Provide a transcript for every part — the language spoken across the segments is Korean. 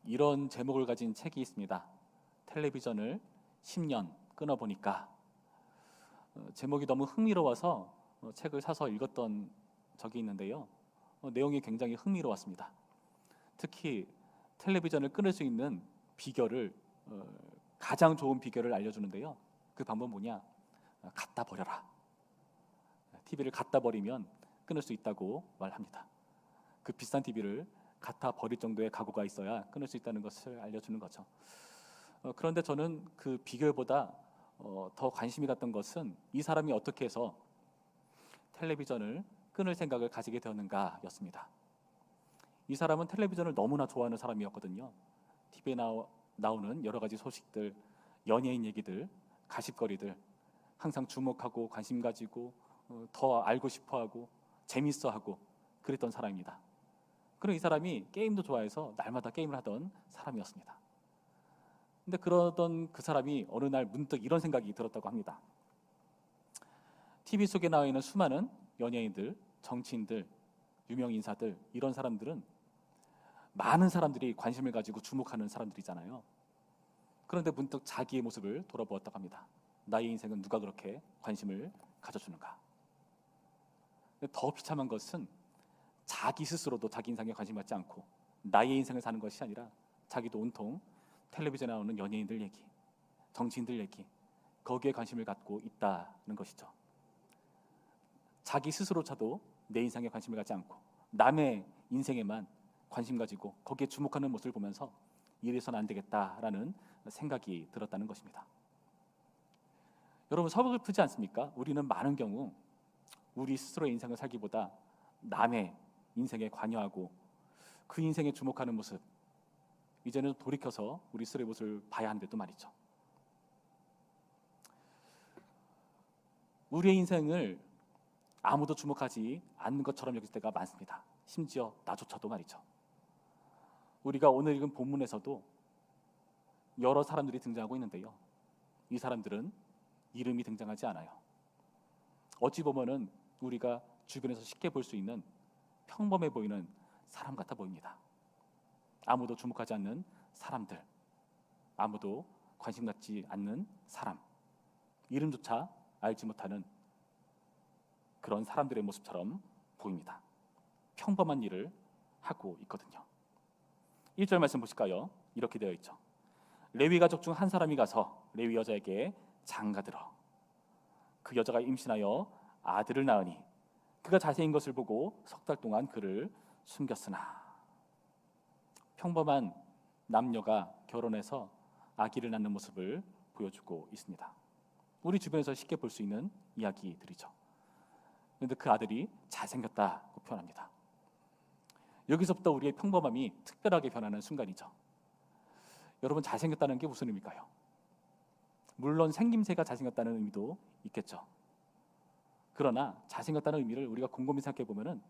이런 제목을 가진 책이 있습니다. 텔레비전을 10년 끊어보니까. 제목이 너무 흥미로워서 책을 사서 읽었던 적이 있는데요. 내용이 굉장히 흥미로웠습니다. 특히 텔레비전을 끊을 수 있는 비결을, 가장 좋은 비결을 알려주는데요. 그 방법은 뭐냐? 갖다 버려라. TV를 갖다 버리면 끊을 수 있다고 말합니다. 그 비싼 TV를 갖다 버릴 정도의 각오가 있어야 끊을 수 있다는 것을 알려주는 거죠. 그런데 저는 그 비결보다 더 관심이 갔던 것은 이 사람이 어떻게 해서 텔레비전을 끊을 생각을 가지게 되었는가였습니다. 이 사람은 텔레비전을 너무나 좋아하는 사람이었거든요. TV에 나오는 여러 가지 소식들, 연예인 얘기들, 가십거리들 항상 주목하고 관심 가지고 더 알고 싶어하고 재밌어하고 그랬던 사람입니다. 그리고 이 사람이 게임도 좋아해서 날마다 게임을 하던 사람이었습니다. 근데 그러던 그 사람이 어느 날 문득 이런 생각이 들었다고 합니다. TV 속에 나와 있는 수많은 연예인들, 정치인들, 유명 인사들, 이런 사람들은 많은 사람들이 관심을 가지고 주목하는 사람들이잖아요. 그런데 문득 자기의 모습을 돌아보았다고 합니다. 나의 인생은 누가 그렇게 관심을 가져주는가? 더 비참한 것은 자기 스스로도 자기 인생에 관심 갖지 않고 나의 인생을 사는 것이 아니라 자기도 온통 텔레비전에 나오는 연예인들 얘기, 정치인들 얘기, 거기에 관심을 갖고 있다는 것이죠. 자기 스스로조차도 내 인생에 관심을 갖지 않고 남의 인생에만 관심 가지고 거기에 주목하는 모습을 보면서 이래서는 안 되겠다라는 생각이 들었다는 것입니다. 여러분, 서글프지 않습니까? 우리는 많은 경우 우리 스스로의 인생을 살기보다 남의 인생에 관여하고 그 인생에 주목하는 모습, 이제는 돌이켜서 우리 스스로의 모습을 봐야 하는데도 말이죠. 우리의 인생을 아무도 주목하지 않는 것처럼 여길 때가 많습니다. 심지어 나조차도 말이죠. 우리가 오늘 읽은 본문에서도 여러 사람들이 등장하고 있는데요. 이 사람들은 이름이 등장하지 않아요. 어찌 보면은 우리가 주변에서 쉽게 볼 수 있는 평범해 보이는 사람 같아 보입니다. 아무도 주목하지 않는 사람들, 아무도 관심 갖지 않는 사람, 이름조차 알지 못하는 그런 사람들의 모습처럼 보입니다. 평범한 일을 하고 있거든요. 1절 말씀 보실까요? 이렇게 되어 있죠. 레위 가족 중 한 사람이 가서 레위 여자에게 장가들어 그 여자가 임신하여 아들을 낳으니 그가 자세인 것을 보고 석 달 동안 그를 숨겼으나. 평범한 남녀가 결혼해서 아기를 낳는 모습을 보여주고 있습니다. 우리 주변에서 쉽게 볼 수 있는 이야기들이죠. 그런데 그 아들이 잘생겼다고 표현합니다. 여기서부터 우리의 평범함이 특별하게 변하는 순간이죠. 여러분, 잘생겼다는 게 무슨 의미일까요? 물론 생김새가 잘생겼다는 의미도 있겠죠. 그러나 잘생겼다는 의미를 우리가 곰곰이 생각해 보면은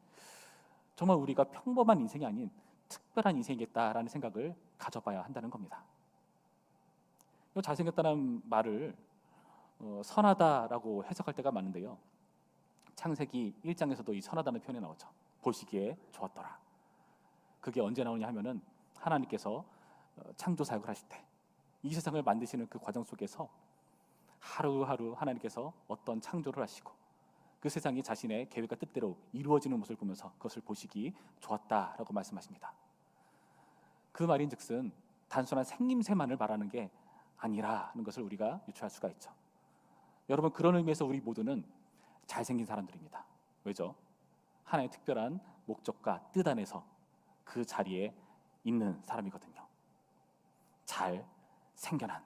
정말 우리가 평범한 인생이 아닌 특별한 인생이겠다라는 생각을 가져봐야 한다는 겁니다. 이 잘생겼다는 말을 선하다라고 해석할 때가 많은데요. 창세기 1장에서도 이 선하다는 표현이 나오죠. 보시기에 좋았더라. 그게 언제 나오냐 하면은 하나님께서 창조 사역을 하실 때 이 세상을 만드시는 그 과정 속에서 하루하루 하나님께서 어떤 창조를 하시고 그 세상이 자신의 계획과 뜻대로 이루어지는 모습을 보면서 그것을 보시기 좋았다라고 말씀하십니다. 그 말인즉슨 단순한 생김새만을 말하는 게 아니라는 것을 우리가 유추할 수가 있죠. 여러분, 그런 의미에서 우리 모두는 잘생긴 사람들입니다. 왜죠? 하나의 특별한 목적과 뜻 안에서 그 자리에 있는 사람이거든요. 잘 생겨난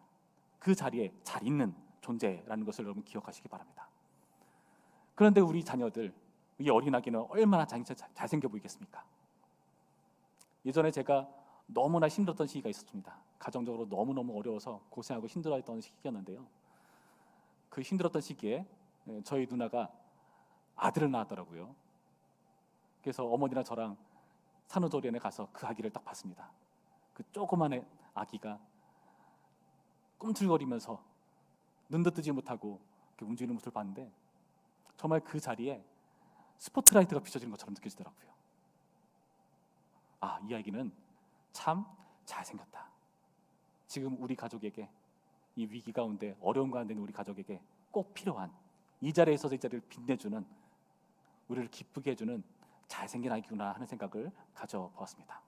그 자리에 잘 있는 존재라는 것을 여러분 기억하시기 바랍니다. 그런데 우리 자녀들, 이 어린아기는 얼마나 잘생겨 보이겠습니까? 예전에 제가 너무나 힘들었던 시기가 있었습니다. 가정적으로 너무너무 어려워서 고생하고 힘들어했던 시기였는데요. 그 힘들었던 시기에 저희 누나가 아들을 낳았더라고요. 그래서 어머니랑 저랑 산후조리원에 가서 그 아기를 딱 봤습니다. 그 조그만 아기가 꿈틀거리면서 눈도 뜨지 못하고 이렇게 움직이는 모습을 봤는데 정말 그 자리에 스포트라이트가 비춰지는 것처럼 느껴지더라고요. 아, 이 아기는 참 잘생겼다. 지금 우리 가족에게, 이 위기 가운데 어려운 가운데 있는 우리 가족에게 꼭 필요한, 이 자리에 있어서 이 자리를 빛내주는, 우리를 기쁘게 해주는 잘생긴 아이구나 하는 생각을 가져보았습니다.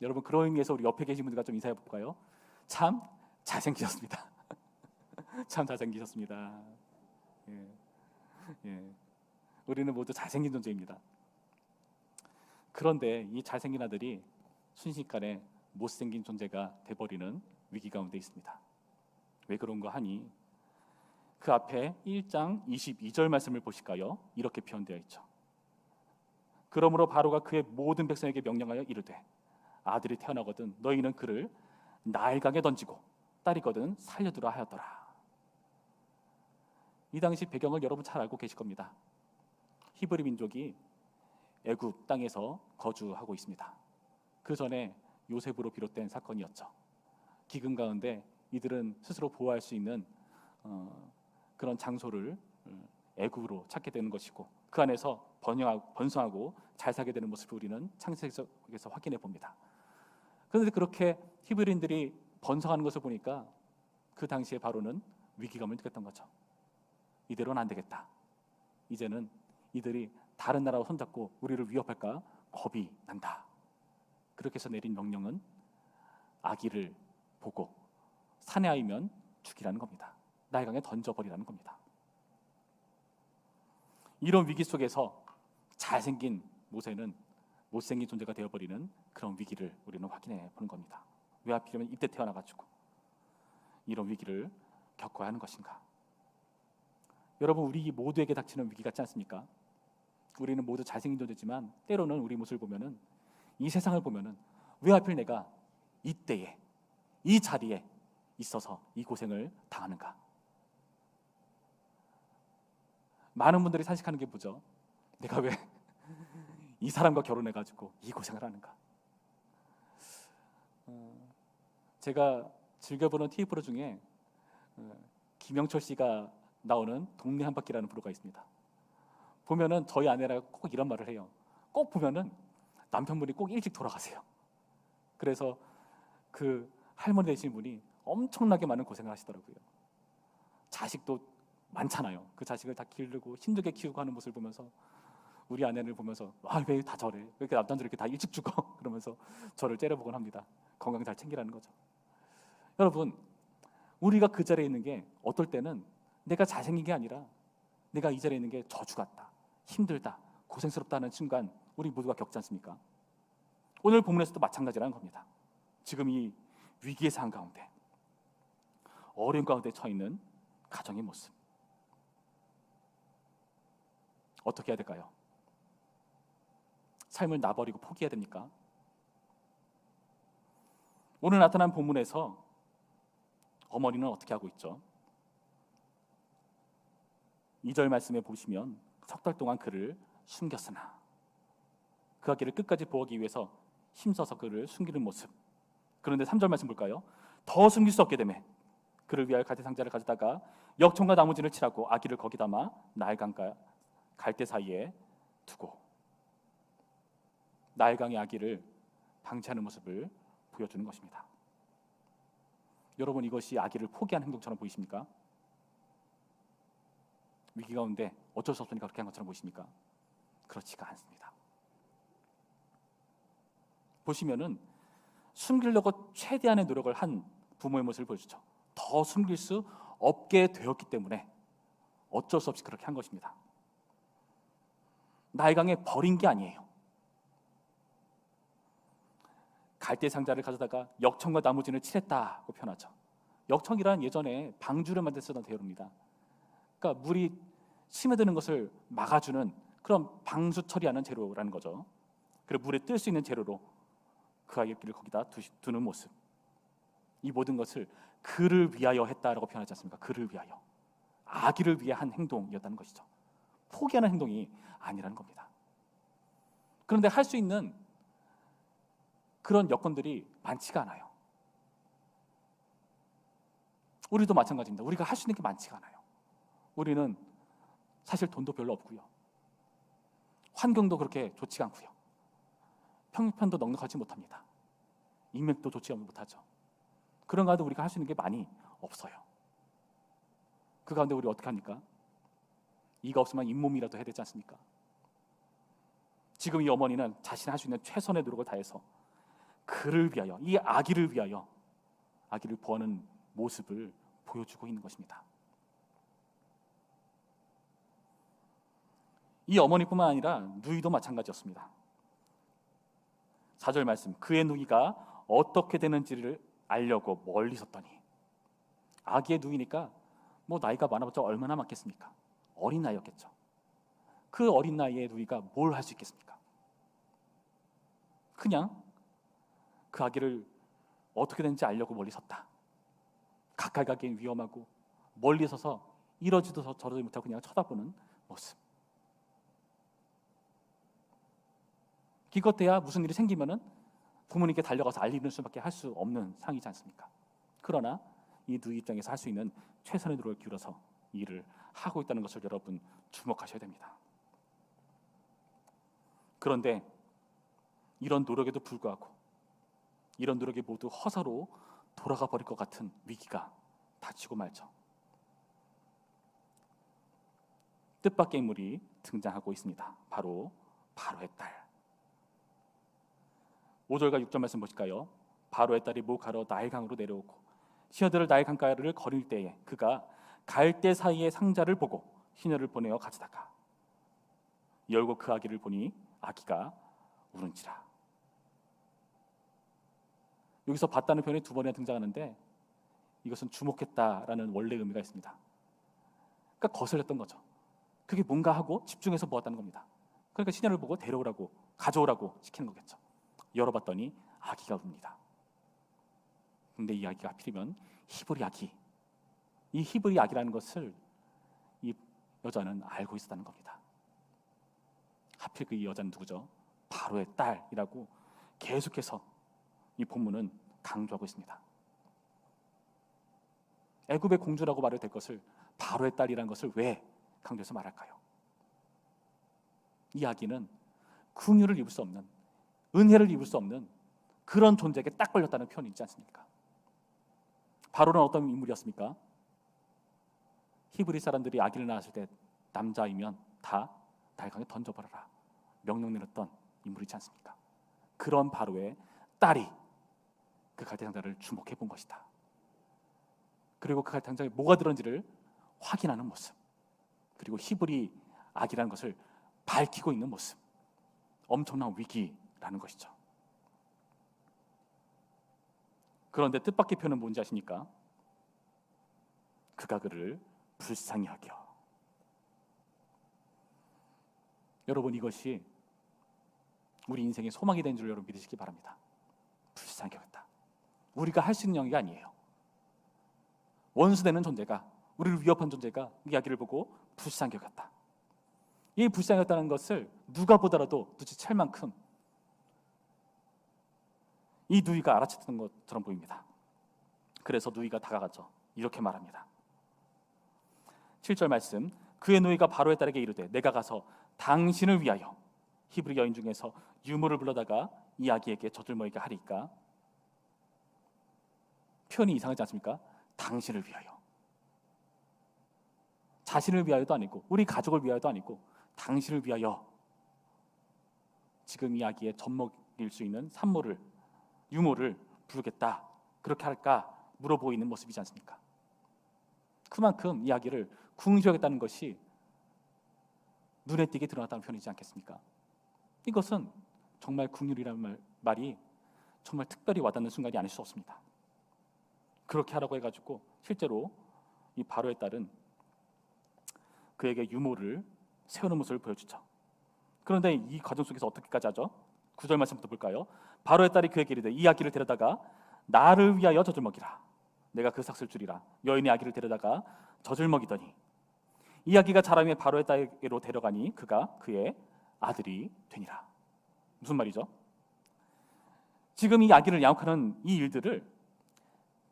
여러분, 그런 의미에서 우리 옆에 계신 분들과 좀 인사해 볼까요? 참 잘생기셨습니다. 참 잘생기셨습니다. 예. 예. 우리는 모두 잘생긴 존재입니다. 그런데 이 잘생긴 아들이 순식간에 못생긴 존재가 돼버리는 위기 가운데 있습니다. 왜 그런가 하니 그 앞에 1장 22절 말씀을 보실까요? 이렇게 표현되어 있죠. 그러므로 바로가 그의 모든 백성에게 명령하여 이르되 아들이 태어나거든 너희는 그를 나일강에 던지고 딸이거든 살려두라 하였더라. 이 당시 배경을 여러분 잘 알고 계실 겁니다. 히브리 민족이 애굽 땅에서 거주하고 있습니다. 그 전에 요셉으로 비롯된 사건이었죠. 기근 가운데 이들은 스스로 보호할 수 있는 그런 장소를 애굽으로 찾게 되는 것이고, 그 안에서 번성하고 잘 살게 되는 모습을 우리는 창세기에서 확인해 봅니다. 그런데 그렇게 히브리인들이 번성하는 것을 보니까 그 당시에 바로는 위기감을 느꼈던 거죠. 이대로는 안 되겠다. 이제는 이들이 다른 나라와 손잡고 우리를 위협할까 겁이 난다. 그렇게 해서 내린 명령은 아기를 보고 산의 아이면 죽이라는 겁니다. 나일강에 던져버리라는 겁니다. 이런 위기 속에서 잘생긴 모세는 못생긴 존재가 되어버리는 그런 위기를 우리는 확인해 보는 겁니다. 왜 하필이면 이때 태어나가지고 이런 위기를 겪어야 하는 것인가? 여러분, 우리 모두에게 닥치는 위기 같지 않습니까? 우리는 모두 잘생긴 존재지만 때로는 우리 모습을 보면은, 이 세상을 보면은 왜 하필 내가 이때에 이 자리에 있어서 이 고생을 당하는가? 많은 분들이 산식하는 게 뭐죠? 내가 왜 이 사람과 결혼해가지고 이 고생을 하는가? 제가 즐겨보는 TV 프로 중에 김영철 씨가 나오는 동네 한 바퀴라는 프로가 있습니다. 보면은 저희 아내랑 꼭 이런 말을 해요. 꼭 보면은 남편분이 꼭 일찍 돌아가세요. 그래서 그 할머니 되신 분이 엄청나게 많은 고생을 하시더라고요. 자식도 많잖아요. 그 자식을 다 기르고 힘들게 키우고 하는 모습을 보면서 우리 아내를 보면서 왜 다 저래? 왜 이렇게 남자들이 이렇게 다 일찍 죽어? 그러면서 저를 째려보곤 합니다. 건강 잘 챙기라는 거죠. 여러분, 우리가 그 자리에 있는 게 어떨 때는 내가 잘생긴 게 아니라 내가 이 자리에 있는 게 저주 같다, 힘들다, 고생스럽다는 순간 우리 모두가 겪지 않습니까? 오늘 본문에서도 마찬가지라는 겁니다. 지금 이 위기의 상황 가운데, 어려운 가운데 처해 있는 가정의 모습, 어떻게 해야 될까요? 삶을 놔버리고 포기해야 됩니까? 오늘 나타난 본문에서 어머니는 어떻게 하고 있죠? 2절 말씀에 보시면 석 달 동안 그를 숨겼으나, 그 아기를 끝까지 보호하기 위해서 힘써서 그를 숨기는 모습. 그런데 3절 말씀 볼까요? 더 숨길 수 없게 되매 그를 위하여 갈대 상자를 가져다가 역청과 나무진을 칠하고 아기를 거기 담아 나일강과 갈대 사이에 두고, 나일강의 아기를 방치하는 모습을 보여주는 것입니다. 여러분, 이것이 아기를 포기한 행동처럼 보이십니까? 위기 가운데 어쩔 수 없으니까 그렇게 한 것처럼 보이십니까? 그렇지가 않습니다. 보시면은 숨기려고 최대한의 노력을 한 부모의 모습을 보여주죠. 더 숨길 수 없게 되었기 때문에 어쩔 수 없이 그렇게 한 것입니다. 나일강에 버린 게 아니에요. 갈대 상자를 가져다가 역청과 나무진을 칠했다고 표현하죠. 역청이란 예전에 방주를 만들 쓰던 대로입니다. 그러니까 물이 스며드는 것을 막아주는 그런 방수 처리하는 재료라는 거죠. 그리고 물에 뜰 수 있는 재료로 그 아이를 거기다 두는 모습, 이 모든 것을 그를 위하여 했다라고 표현하지 않습니까? 그를 위하여, 아기를 위해 한 행동이었다는 것이죠. 포기하는 행동이 아니라는 겁니다. 그런데 할 수 있는 그런 여건들이 많지가 않아요. 우리도 마찬가지입니다. 우리가 할 수 있는 게 많지가 않아요. 우리는 사실 돈도 별로 없고요, 환경도 그렇게 좋지가 않고요, 평판도 넉넉하지 못합니다. 인맥도 좋지 못하죠. 그런 가운데 우리가 할 수 있는 게 많이 없어요. 그 가운데 우리 어떻게 합니까? 이가 없으면 잇몸이라도 해야 되지 않습니까? 지금 이 어머니는 자신이 할 수 있는 최선의 노력을 다해서 그를 위하여, 이 아기를 위하여 아기를 보호하는 모습을 보여주고 있는 것입니다. 이 어머니뿐만 아니라 누이도 마찬가지였습니다. 4절 말씀, 그의 누이가 어떻게 되는지를 알려고 멀리 섰더니, 아기의 누이니까 뭐 나이가 많아봤자 얼마나 많겠습니까? 어린 나이였겠죠. 그 어린 나이에 누이가 뭘 할 수 있겠습니까? 그냥 그 아기를 어떻게 되는지 알려고 멀리 섰다. 가까이 가기엔 위험하고 멀리 서서 이러지도 저러지 못하고 그냥 쳐다보는 모습. 기껏해야 무슨 일이 생기면은 부모님께 달려가서 알리는 수밖에 할 수 없는 상이지 않습니까? 그러나 이 누이 입장에서 할 수 있는 최선의 노력을 기울여서 일을 하고 있다는 것을 여러분 주목하셔야 됩니다. 그런데 이런 노력에도 불구하고 이런 노력이 모두 허사로 돌아가 버릴 것 같은 위기가 닥치고 말죠. 뜻밖의 인물이 등장하고 있습니다. 바로 바로의 딸. 5절과 6절 말씀 보실까요? 바로의 딸이 목하러 나일강으로 내려오고 시녀들을 나일 강가를 거릴 때에 그가 갈대 사이의 상자를 보고 시녀를 보내어 가져다가 열고 그 아기를 보니 아기가 우는지라. 여기서 봤다는 표현이 두 번이나 등장하는데 이것은 주목했다라는 원래 의미가 있습니다. 그러니까 거슬렸던 거죠. 그게 뭔가 하고 집중해서 보았다는 겁니다. 그러니까 시녀를 보고 데려오라고, 가져오라고 시키는 거겠죠. 열어봤더니 아기가 웁니다. 근데 이 아기가 하필이면 히브리 아기, 이 히브리 아기라는 것을 이 여자는 알고 있었다는 겁니다. 하필 그 이 여자는 누구죠? 바로의 딸이라고 계속해서 이 본문은 강조하고 있습니다. 애굽의 공주라고 말해도 될 것을 바로의 딸이라는 것을 왜 강조해서 말할까요? 이 아기는 긍휼을 입을 수 없는, 은혜를 입을 수 없는 그런 존재에게 딱 걸렸다는 표현이 있지 않습니까? 바로는 어떤 인물이었습니까? 히브리 사람들이 아기를 낳았을 때 남자이면 다 나일강에 던져버려라 명령 내렸던 인물이지 않습니까? 그런 바로의 딸이 그 갈대상자를 주목해 본 것이다. 그리고 그 갈대상자에 뭐가 들었는지를 확인하는 모습, 그리고 히브리 아기라는 것을 밝히고 있는 모습, 엄청난 위기라는 것이죠. 그런데 뜻밖의 표현은 뭔지 아십니까? 그가 그를 불쌍히 여겨. 여러분, 이것이 우리 인생의 소망이 된 줄 여러분 믿으시기 바랍니다. 불쌍히 여겼다. 우리가 할 수 있는 영역이 아니에요. 원수되는 존재가, 우리를 위협한 존재가 이 이야기를 보고 불쌍히 여겼다. 이 불쌍히 여겼다는 것을 누가 보더라도 눈치챌 만큼 이 누이가 알아챘던 것처럼 보입니다. 그래서 누이가 다가가죠. 이렇게 말합니다. 7절 말씀, 그의 누이가 바로의 딸에게 이르되 내가 가서 당신을 위하여 히브리 여인 중에서 유모를 불러다가 이 아기에게 젖을 먹이게 하리까. 표현이 이상하지 않습니까? 당신을 위하여, 자신을 위하여도 아니고 우리 가족을 위하여도 아니고 당신을 위하여 지금 이 아기의 젖 먹일 수 있는 산모를, 유모를 부르겠다, 그렇게 할까 물어보이는 모습이지 않습니까? 그만큼 이 아기를 궁시하겠다는 것이 눈에 띄게 드러났다는 표현이지 않겠습니까? 이것은 정말 긍휼이라는 말이 정말 특별히 와닿는 순간이 아닐 수 없습니다. 그렇게 하라고 해가지고 실제로 이 바로의 딸은 그에게 유모를 세우는 모습을 보여주죠. 그런데 이 과정 속에서 어떻게까지 하죠? 9절 말씀부터 볼까요? 바로의 딸이 그에게 이르되 이 아기를 데려다가 나를 위하여 젖을 먹이라. 내가 그 삭슬 줄이라. 여인의 아기를 데려다가 젖을 먹이더니 이 아기가 자라매 바로의 딸에게로 데려가니 그가 그의 아들이 되니라. 무슨 말이죠? 지금 이 아기를 양육하는 이 일들을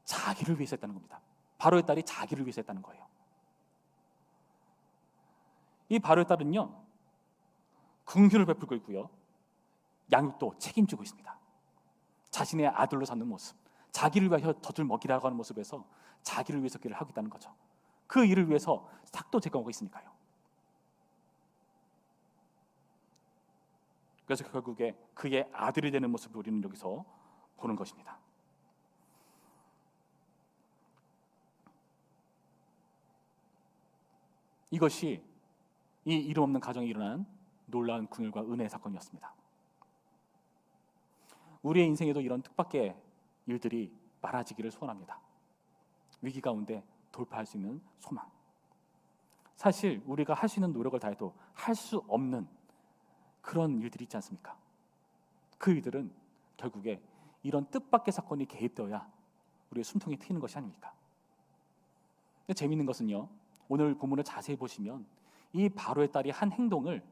자기를 위해서 했다는 겁니다. 바로의 딸이 자기를 위해서 했다는 거예요. 이 바로의 딸은요, 긍휼을 베풀고 있고요, 양육도 책임지고 있습니다. 자신의 아들로 삼는 모습, 자기를 위하여 젖을 먹이라고 하는 모습에서 자기를 위해서 그 일을 하고 있다는 거죠. 그 일을 위해서 삭도 제거하고 있으니까요. 그래서 결국에 그의 아들이 되는 모습을 우리는 여기서 보는 것입니다. 이것이 이 이름 없는 가정에 일어난 놀라운 긍휼과 은혜의 사건이었습니다. 우리의 인생에도 이런 뜻밖의 일들이 많아지기를 소원합니다. 위기 가운데 돌파할 수 있는 소망. 사실 우리가 할 수 있는 노력을 다해도 할 수 없는 그런 일들이 있지 않습니까? 그 일들은 결국에 이런 뜻밖의 사건이 개입되어야 우리의 숨통이 트이는 것이 아닙니까? 근데 재미있는 것은요, 오늘 본문을 자세히 보시면 이 바로의 딸이 한 행동을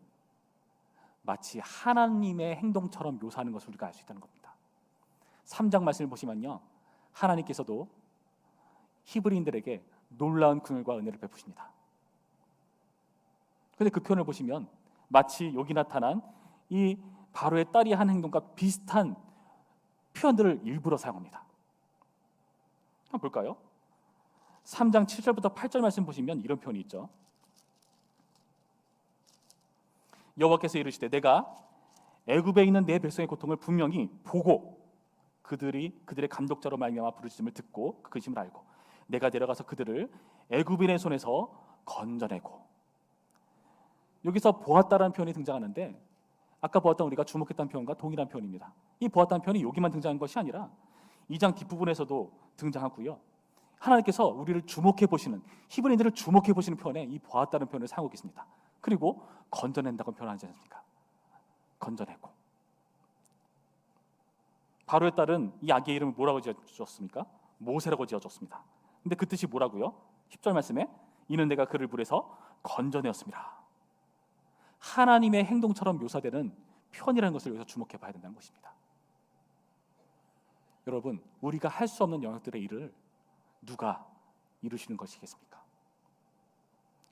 마치 하나님의 행동처럼 묘사하는 것을 우리가 알 수 있다는 겁니다. 3장 말씀을 보시면요, 하나님께서도 히브리인들에게 놀라운 긍휼과 은혜를 베푸십니다. 그런데 그 표현을 보시면 마치 여기 나타난 이 바로의 딸이 한 행동과 비슷한 표현들을 일부러 사용합니다. 한번 볼까요? 3장 7절부터 8절 말씀 보시면 이런 표현이 있죠. 여호와께서 이르시되 내가 애굽에 있는 내 백성의 고통을 분명히 보고 그들의 감독자로 말미암아 부르짖음을 듣고 그 근심을 알고 내가 데려가서 그들을 애굽인의 손에서 건져내고. 여기서 보았다라는 표현이 등장하는데 아까 보았던 우리가 주목했던 표현과 동일한 표현입니다. 이 보았다는 표현이 여기만 등장한 것이 아니라 2장 뒷부분에서도 등장하고요. 하나님께서 우리를 주목해 보시는, 히브리인들을 주목해 보시는 표현에 이 보았다는 표현을 사용하고 있습니다. 그리고 건져낸다고 표현하지 않습니까? 건져내고. 바로의 딸은 이 아기의 이름을 뭐라고 지어줬습니까? 모세라고 지어줬습니다. 근데 그 뜻이 뭐라고요? 10절 말씀에 이는 내가 그를 물에서 건져내었습니다. 하나님의 행동처럼 묘사되는 표현이라는 것을 여기서 주목해 봐야 된다는 것입니다. 여러분, 우리가 할 수 없는 영역들의 일을 누가 이루시는 것이겠습니까?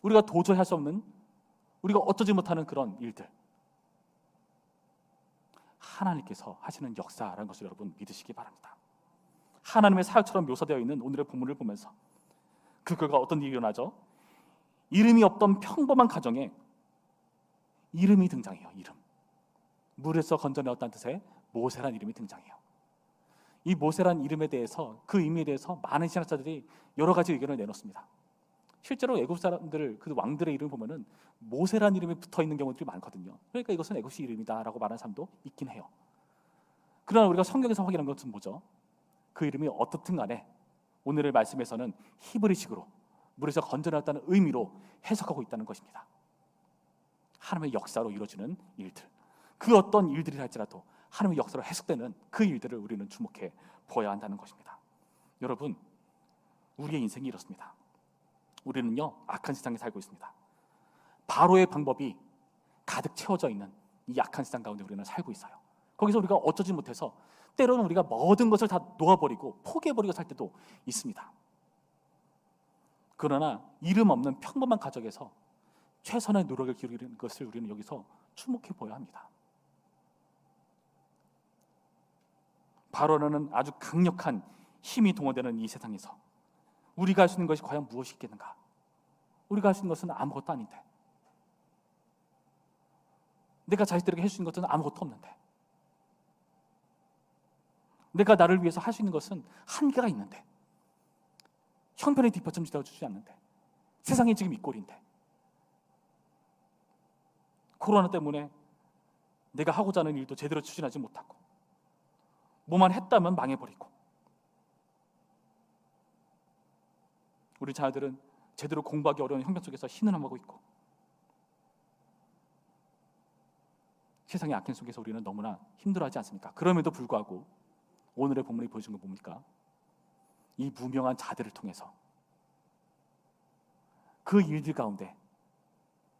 우리가 도저히 할 수 없는, 우리가 어쩌지 못하는 그런 일들, 하나님께서 하시는 역사라는 것을 여러분 믿으시기 바랍니다. 하나님의 사역처럼 묘사되어 있는 오늘의 본문을 보면서 그 결과 어떤 일이 일어나죠? 이름이 없던 평범한 가정에 이름이 등장해요. 이름. 물에서 건져내었다는 뜻의 모세란 이름이 등장해요. 이 모세란 이름에 대해서, 그 의미에 대해서 많은 신학자들이 여러 가지 의견을 내놓습니다. 실제로 애굽 사람들, 그 왕들의 이름을 보면은 모세란 이름이 붙어 있는 경우들이 많거든요. 그러니까 이것은 애굽시 이름이다라고 말하는 사람도 있긴 해요. 그러나 우리가 성경에서 확인한 것은 뭐죠? 그 이름이 어떻든 간에 오늘의 말씀에서는 히브리식으로 물에서 건져내었다는 의미로 해석하고 있다는 것입니다. 하나님의 역사로 이루어지는 일들, 그 어떤 일들이 할지라도 하나님의 역사로 해석되는 그 일들을 우리는 주목해 보아야 한다는 것입니다. 여러분, 우리의 인생이 이렇습니다. 우리는요, 악한 세상에 살고 있습니다. 바로의 방법이 가득 채워져 있는 이 악한 세상 가운데 우리는 살고 있어요. 거기서 우리가 어쩌지 못해서 때로는 우리가 모든 것을 다 놓아버리고 포기해버리고 살 때도 있습니다. 그러나 이름 없는 평범한 가정에서 최선의 노력을 기울이는 것을 우리는 여기서 주목해 보아야 합니다. 바로는 아주 강력한 힘이 동원되는 이 세상에서 우리가 할 수 있는 것이 과연 무엇이 있겠는가? 우리가 할 수 있는 것은 아무것도 아닌데, 내가 자식들에게 할 수 있는 것은 아무것도 없는데, 내가 나를 위해서 할 수 있는 것은 한계가 있는데, 형편의 뒷받침 되어주지 않는데, 세상이 지금 이 꼴인데, 코로나 때문에 내가 하고자 하는 일도 제대로 추진하지 못하고 뭐만 했다면 망해버리고, 우리 자녀들은 제대로 공부하기 어려운 환경 속에서 희는하고 있고, 세상의 악행 속에서 우리는 너무나 힘들어하지 않습니까? 그럼에도 불구하고 오늘의 본문이 보여주는 건 뭡니까? 이 무명한 자들을 통해서 그 일들 가운데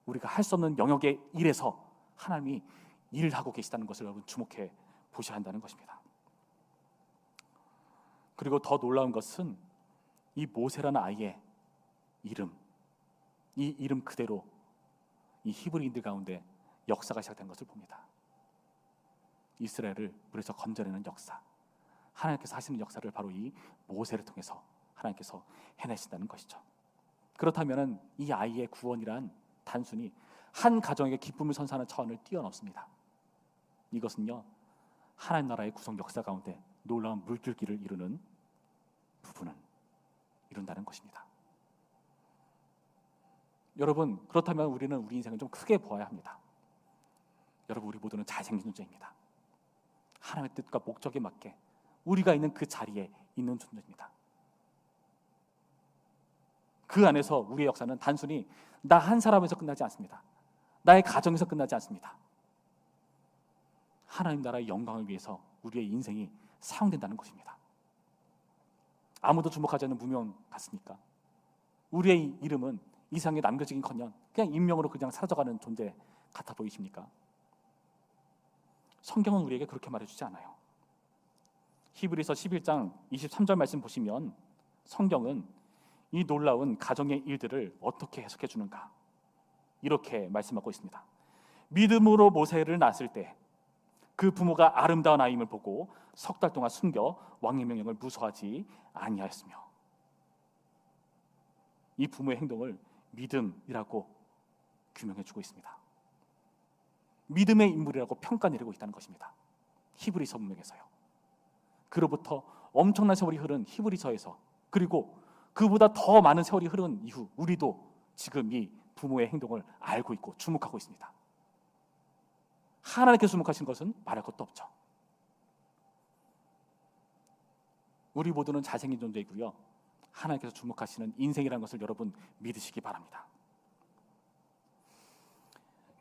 우리가 할 수 없는 영역의 일에서 하나님이 일을 하고 계시다는 것을 여러분 주목해 보셔야 한다는 것입니다. 그리고 더 놀라운 것은 이 모세라는 아이의 이름, 이 이름 그대로 이 히브리인들 가운데 역사가 시작된 것을 봅니다. 이스라엘을 물에서 건져내는 역사, 하나님께서 하시는 역사를 바로 이 모세를 통해서 하나님께서 해내신다는 것이죠. 그렇다면 이 아이의 구원이란 단순히 한 가정에게 기쁨을 선사하는 차원을 뛰어넘습니다. 이것은요, 하나님 나라의 구성 역사 가운데 놀라운 물줄기를 이루는 부분은 이룬다는 것입니다. 여러분, 그렇다면 우리는 우리 인생을 좀 크게 보아야 합니다. 여러분, 우리 모두는 잘생긴 존재입니다. 하나님의 뜻과 목적에 맞게 우리가 있는 그 자리에 있는 존재입니다. 그 안에서 우리의 역사는 단순히 나 한 사람에서 끝나지 않습니다. 나의 가정에서 끝나지 않습니다. 하나님 나라의 영광을 위해서 우리의 인생이 사용된다는 것입니다. 아무도 주목하지 않는 무명 같습니까? 우리의 이름은 이 세상에 남겨지긴커녕 그냥 인명으로 그냥 사라져가는 존재 같아 보이십니까? 성경은 우리에게 그렇게 말해주지 않아요. 히브리서 11장 23절 말씀 보시면 성경은 이 놀라운 가정의 일들을 어떻게 해석해 주는가 이렇게 말씀하고 있습니다. 믿음으로 모세를 낳았을 때 그 부모가 아름다운 아임을 보고 석 달 동안 숨겨 왕의 명령을 무서워하지 아니하였으며, 이 부모의 행동을 믿음이라고 규명해 주고 있습니다. 믿음의 인물이라고 평가 내리고 있다는 것입니다. 히브리서 문맥에서요. 그로부터 엄청난 세월이 흐른 히브리서에서, 그리고 그보다 더 많은 세월이 흐른 이후 우리도 지금 이 부모의 행동을 알고 있고 주목하고 있습니다. 하나님께 주목하신 것은 말할 것도 없죠. 우리 모두는 잘생긴 존재이고요, 하나님께서 주목하시는 인생이라는 것을 여러분 믿으시기 바랍니다.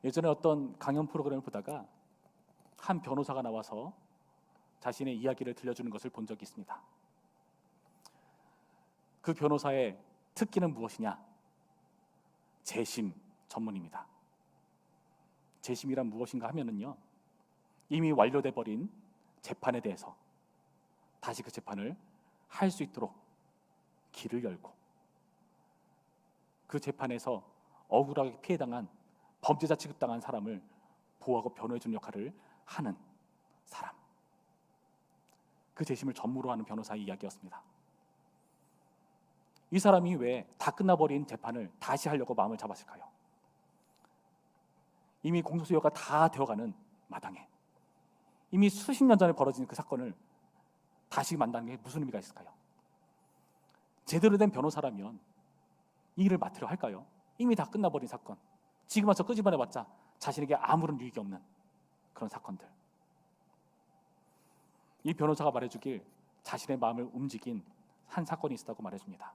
예전에 어떤 강연 프로그램을 보다가 한 변호사가 나와서 자신의 이야기를 들려주는 것을 본 적이 있습니다. 그 변호사의 특기는 무엇이냐? 재심 전문입니다. 재심이란 무엇인가 하면은요, 이미 완료돼 버린 재판에 대해서 다시 그 재판을 할 수 있도록 길을 열고, 그 재판에서 억울하게 피해당한 범죄자 취급당한 사람을 보호하고 변호해주는 역할을 하는 사람, 그 재심을 전무로 하는 변호사의 이야기였습니다. 이 사람이 왜 다 끝나버린 재판을 다시 하려고 마음을 잡았을까요? 이미 공소시효가 다 되어가는 마당에 이미 수십 년 전에 벌어진 그 사건을 다시 만나는 게 무슨 의미가 있을까요? 제대로 된 변호사라면 이 일을 맡으려 할까요? 이미 다 끝나버린 사건, 지금 와서 끄집어내봤자 자신에게 아무런 유익이 없는 그런 사건들. 이 변호사가 말해주길 자신의 마음을 움직인 한 사건이 있었다고 말해줍니다.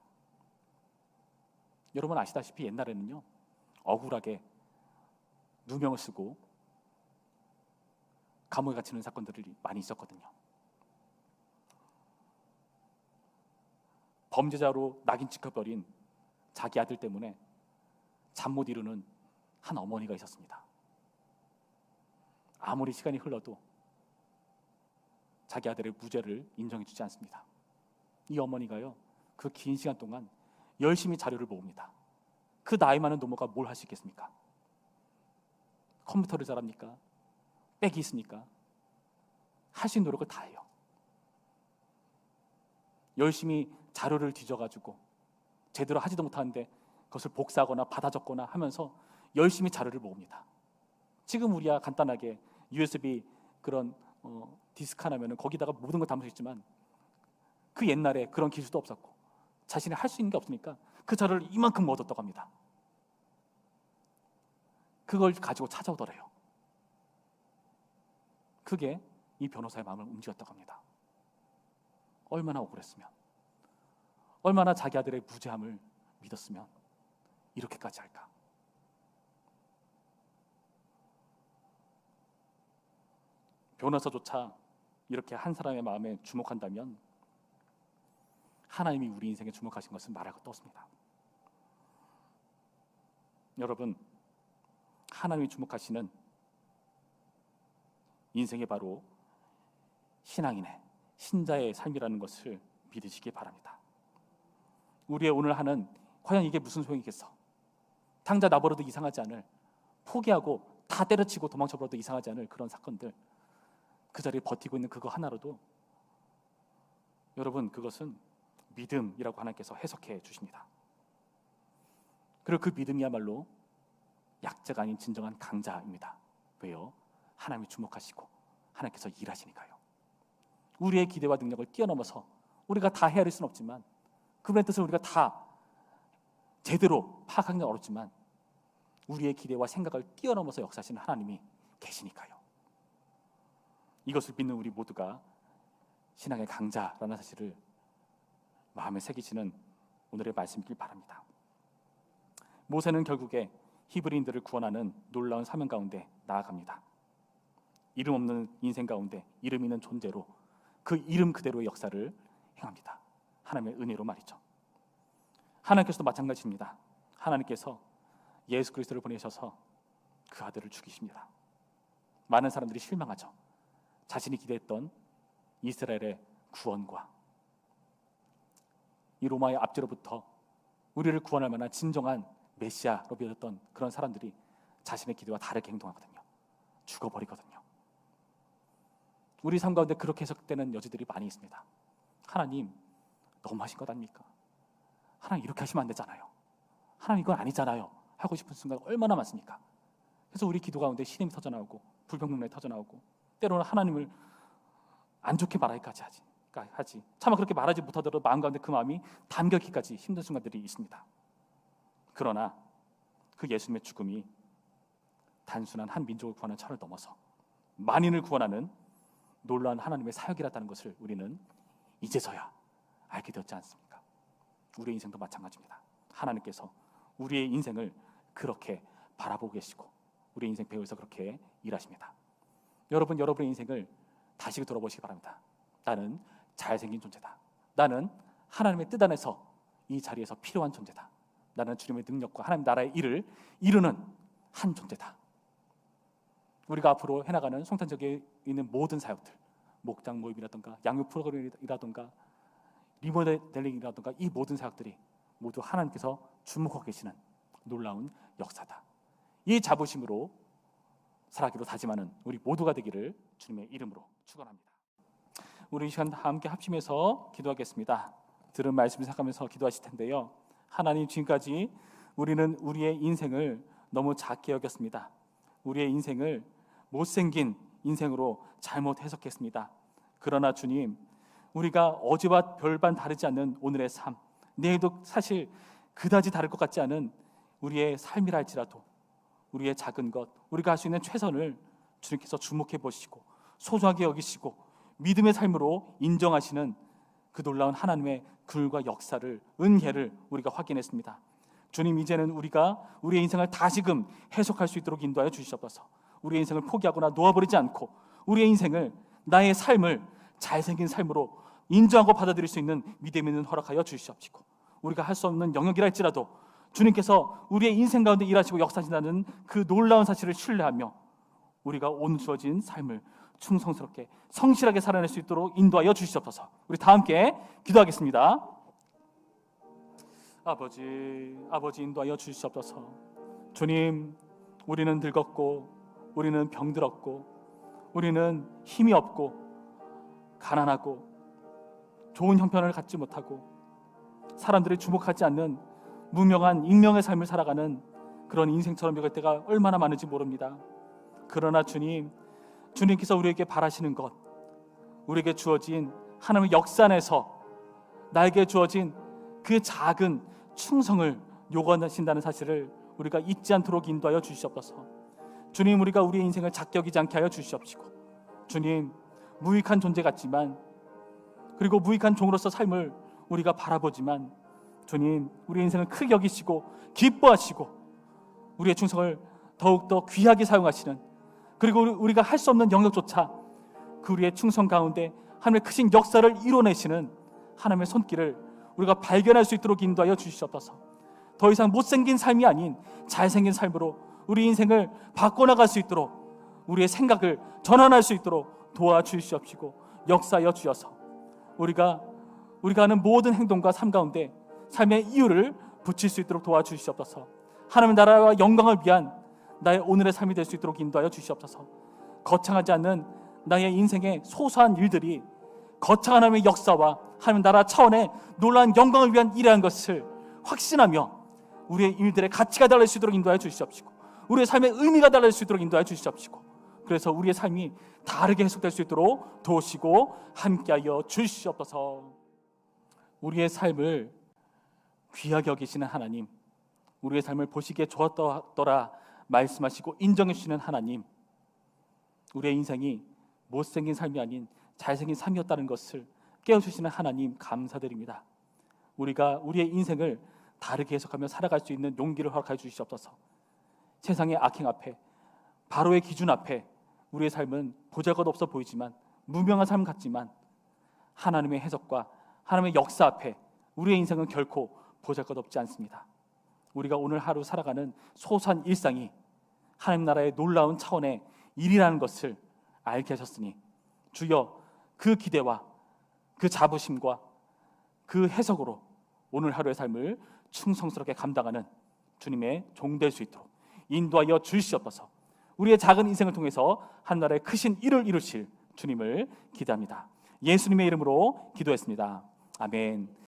여러분 아시다시피 옛날에는요, 억울하게 누명을 쓰고 감옥에 갇히는 사건들이 많이 있었거든요. 범죄자로 낙인 찍혀버린 자기 아들 때문에 잠 못 이루는 한 어머니가 있었습니다. 아무리 시간이 흘러도 자기 아들의 무죄를 인정해주지 않습니다. 이 어머니가요, 그 긴 시간 동안 열심히 자료를 모읍니다. 그 나이 많은 노모가 뭘 할 수 있겠습니까? 컴퓨터를 잘합니까? 백이 있습니까? 할 수 있는 노력을 다 해요. 열심히 자료를 뒤져가지고 제대로 하지도 못하는데 그것을 복사하거나 받아 적거나 하면서 열심히 자료를 모읍니다. 지금 우리야 간단하게 USB 그런 디스크 하나면은 거기다가 모든 걸 담을 수 있지만, 그 옛날에 그런 기술도 없었고 자신이 할 수 있는 게 없으니까 그 자료를 이만큼 얻었다고 합니다. 그걸 가지고 찾아오더래요. 그게 이 변호사의 마음을 움직였다고 합니다. 얼마나 억울했으면, 얼마나 자기 아들의 무죄함을 믿었으면 이렇게까지 할까? 변호사조차 이렇게 한 사람의 마음에 주목한다면 하나님이 우리 인생에 주목하신 것은 말할 것도 없습니다. 여러분, 하나님이 주목하시는 인생이 바로 신앙인의, 신자의 삶이라는 것을 믿으시기 바랍니다. 우리의 오늘 하는, 과연 이게 무슨 소용이겠어? 당장 나버려도 이상하지 않을, 포기하고 다 때려치고 도망쳐버려도 이상하지 않을 그런 사건들, 그 자리에 버티고 있는 그거 하나로도 여러분, 그것은 믿음이라고 하나님께서 해석해 주십니다. 그리고 그 믿음이야말로 약자가 아닌 진정한 강자입니다. 왜요? 하나님이 주목하시고 하나님께서 일하시니까요. 우리의 기대와 능력을 뛰어넘어서 우리가 다 헤아릴 수는 없지만, 그분의 뜻을 우리가 다 제대로 파악하기는 어렵지만, 우리의 기대와 생각을 뛰어넘어서 역사하시는 하나님이 계시니까요. 이것을 믿는 우리 모두가 신앙의 강자라는 사실을 마음에 새기시는 오늘의 말씀이길 바랍니다. 모세는 결국에 히브리인들을 구원하는 놀라운 사명 가운데 나아갑니다. 이름 없는 인생 가운데 이름 있는 존재로 그 이름 그대로의 역사를 행합니다. 하나님의 은혜로 말이죠. 하나님께서도 마찬가지입니다. 하나님께서 예수 그리스도를 보내셔서 그 아들을 죽이십니다. 많은 사람들이 실망하죠. 자신이 기대했던 이스라엘의 구원과 이 로마의 압제로부터 우리를 구원할 만한 진정한 메시아로 믿었던 그런 사람들이 자신의 기대와 다르게 행동하거든요. 죽어버리거든요. 우리 삶 가운데 그렇게 해석되는 여지들이 많이 있습니다. 하나님, 너무 하신 것 아닙니까? 하나님, 이렇게 하시면 안 되잖아요. 하나님, 이건 아니잖아요. 하고 싶은 순간 얼마나 많습니까? 그래서 우리 기도 가운데 신임이 터져나오고 불평등론이 터져나오고, 때로는 하나님을 안 좋게 말하기까지 하지. 차마 그렇게 말하지 못하더라도 마음 가운데 그 마음이 담겼기까지 힘든 순간들이 있습니다. 그러나 그 예수님의 죽음이 단순한 한 민족을 구하는 차를 넘어서 만인을 구원하는 놀라운 하나님의 사역이라는 것을 우리는 이제서야 알게 되었지 않습니까? 우리의 인생도 마찬가지입니다. 하나님께서 우리의 인생을 그렇게 바라보고 계시고 우리의 인생 배후에서 그렇게 일하십니다. 여러분의 인생을 다시 돌아보시기 바랍니다. 나는 잘생긴 존재다. 나는 하나님의 뜻 안에서 이 자리에서 필요한 존재다. 나는 주님의 능력과 하나님 나라의 일을 이루는 한 존재다. 우리가 앞으로 해나가는 송탄 지역에 있는 모든 사역들, 목장 모임이라든가 양육 프로그램이라든가 리모델링이라든가 이 모든 사역들이 모두 하나님께서 주목하고 계시는 놀라운 역사다. 이 자부심으로 살아가기로 다짐하는 우리 모두가 되기를 주님의 이름으로 축원합니다. 우리 이 시간 함께 합심해서 기도하겠습니다. 들은 말씀 생각하면서 기도하실 텐데요. 하나님, 지금까지 우리는 우리의 인생을 너무 작게 여겼습니다. 우리의 인생을 못생긴 인생으로 잘못 해석했습니다. 그러나 주님, 우리가 어제와 별반 다르지 않는 오늘의 삶, 내일도 사실 그다지 다를 것 같지 않은 우리의 삶이라 할지라도 우리의 작은 것, 우리가 할 수 있는 최선을 주님께서 주목해 보시고 소중하게 여기시고 믿음의 삶으로 인정하시는 그 놀라운 하나님의 글과 역사를, 은혜를 우리가 확인했습니다. 주님, 이제는 우리가 우리의 인생을 다시금 해석할 수 있도록 인도하여 주시옵소서. 우리의 인생을 포기하거나 놓아버리지 않고 우리의 인생을, 나의 삶을 잘생긴 삶으로 인정하고 받아들일 수 있는 믿음 있는 허락하여 주시옵시고, 우리가 할 수 없는 영역이라 할지라도 주님께서 우리의 인생 가운데 일하시고 역사하신다는 그 놀라운 사실을 신뢰하며 우리가 오늘 주어진 삶을 충성스럽게 성실하게 살아낼 수 있도록 인도하여 주시옵소서. 우리 다 함께 기도하겠습니다. 아버지 인도하여 주시옵소서. 주님, 우리는 늙었고 우리는 병들었고 우리는 힘이 없고 가난하고 좋은 형편을 갖지 못하고 사람들이 주목하지 않는 무명한 익명의 삶을 살아가는 그런 인생처럼 여길 때가 얼마나 많은지 모릅니다. 그러나 주님께서 우리에게 바라시는 것, 우리에게 주어진 하나님의 역사 안에서 나에게 주어진 그 작은 충성을 요구하신다는 사실을 우리가 잊지 않도록 인도하여 주시옵소서. 주님, 우리가 우리의 인생을 작게 여기지 않게 하여 주시옵시고, 주님, 무익한 존재 같지만, 그리고 무익한 종으로서 삶을 우리가 바라보지만 주님, 우리의 인생을 크게 여기시고 기뻐하시고 우리의 충성을 더욱더 귀하게 사용하시는, 그리고 우리가 할 수 없는 영역조차 그 우리의 충성 가운데 하나님의 크신 역사를 이뤄내시는 하나님의 손길을 우리가 발견할 수 있도록 인도하여 주시옵소서. 더 이상 못생긴 삶이 아닌 잘생긴 삶으로 우리 인생을 바꿔나갈 수 있도록, 우리의 생각을 전환할 수 있도록 도와주시옵시고 역사하여 주셔서 우리가 하는 모든 행동과 삶 가운데 삶의 이유를 붙일 수 있도록 도와주시옵소서. 하나님의 나라와 영광을 위한 나의 오늘의 삶이 될 수 있도록 인도하여 주시옵소서. 거창하지 않는 나의 인생의 소소한 일들이 거창한 하나님의 역사와 하나님 나라 차원의 놀라운 영광을 위한 일이라는 것을 확신하며 우리의 일들의 가치가 달라질 수 있도록 인도하여 주시옵시고, 우리의 삶의 의미가 달라질 수 있도록 인도하여 주시옵시고, 그래서 우리의 삶이 다르게 해석될 수 있도록 도우시고 함께하여 주시옵소서. 우리의 삶을 귀하게 여기시는 하나님, 우리의 삶을 보시기에 좋았더라 말씀하시고 인정해 주시는 하나님, 우리의 인생이 못생긴 삶이 아닌 잘생긴 삶이었다는 것을 깨워주시는 하나님 감사드립니다. 우리가 우리의 인생을 다르게 해석하며 살아갈 수 있는 용기를 허락해 주시옵소서. 세상의 악행 앞에, 바로의 기준 앞에 우리의 삶은 보잘것없어 보이지만, 무명한 삶 같지만, 하나님의 해석과 하나님의 역사 앞에 우리의 인생은 결코 보잘것없지 않습니다. 우리가 오늘 하루 살아가는 소소한 일상이 하나님 나라의 놀라운 차원의 일이라는 것을 알게 하셨으니, 주여 그 기대와 그 자부심과 그 해석으로 오늘 하루의 삶을 충성스럽게 감당하는 주님의 종 될 수 있도록 인도하여 주시옵소서. 우리의 작은 인생을 통해서 한나라의 크신 일을 이루실 주님을 기대합니다. 예수님의 이름으로 기도했습니다. 아멘.